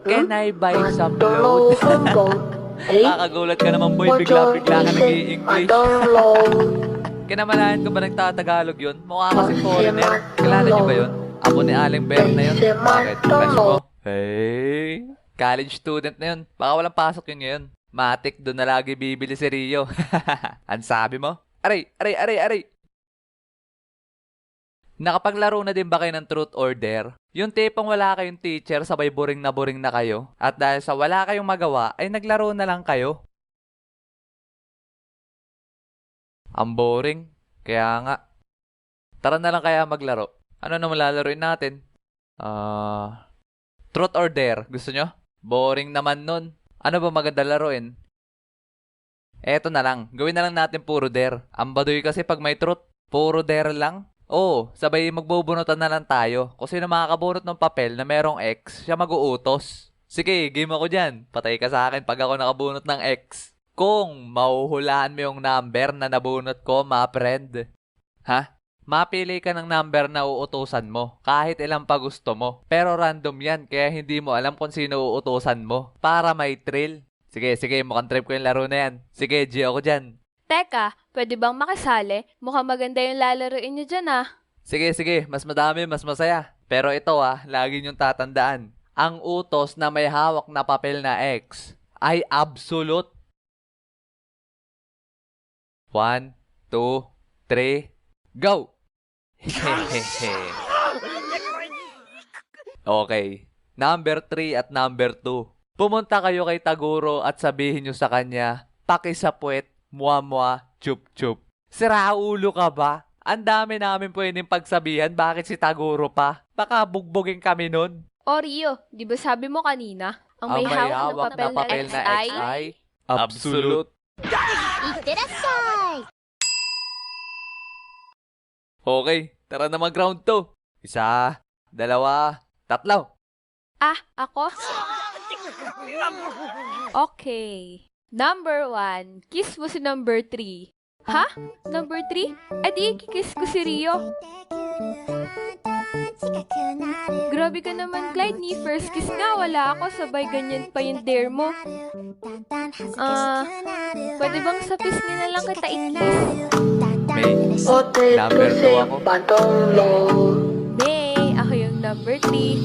Can I buy some load? Kakagulat ka naman boy, bigla-bigla ka nag-i-English. Kinamalayan ko ba nagtatagalog yun? Mukha kasi foreigner. Kilala niyo ba yun? Amo ni Aling Bear na yun. Bakit? Crush mo? Hey, college student na yun. Baka walang pasok yun ngayon. Matik, doon na lagi bibili si Rio. Ang sabi mo? Aray, aray, aray, aray. Nakapaglaro na din ba kayo ng truth or dare? Yung tipong wala kayong teacher, sabay boring na kayo. At dahil sa wala kayong magawa, ay naglaro na lang kayo. Ang boring. Kaya nga. Tara na lang kaya maglaro. Ano naman lalaroin natin? Truth or dare. Gusto nyo? Boring naman nun. Ano ba maganda laruin? Eto na lang. Gawin na lang natin puro dare. Ang baduy kasi pag may truth, puro dare lang. Oo, sabay magbubunutan na lang tayo. Kung sino makakabunot ng papel na merong X, siya mag-uutos. Sige, game ako dyan. Patay ka sa akin pag ako nakabunot ng X. Kung mahuhulaan mo yung number na nabunot ko, ma friend. Ha? Mapili ka ng number na uutusan mo, kahit ilang pa gusto mo. Pero random yan, kaya hindi mo alam kung sino uutusan mo. Para may thrill. Sige, mukhang trip ko yung laro na yan. Sige, G ako dyan. Teka, pwede bang makisali? Mukhang maganda yung lalaroin niyo dyan ah. Sige, mas madami, mas masaya. Pero ito lagi niyong tatandaan. Ang utos na may hawak na papel na X ay absolute. 1, 2, 3, go! Okay. Number 3 at number 2. Pumunta kayo kay Taguro at sabihin nyo sa kanya, pakisapwet, muwa, chup-chup. Sira ulo ka ba? Ang dami namin pwedeng pagsabihan, bakit si Taguro pa? Baka bugbugin kami nun. O Rio, di ba sabi mo kanina, ang may hawak na papel na X ay... absolute. Okay, tara na mag-round 2. 1, 2, 3. Ah, ako? Okay. Number 1, kiss mo si number 3. Ha? Number 3? Eh di kikiss ko si Rio. Grabe ka naman, Clyde. Ni first kiss nga, wala ako. Sabay ganyan pa yung dare mo. Pwede bang sa piss na lang kita i-kiss? May, number 2 ako. May, ako yung number 3.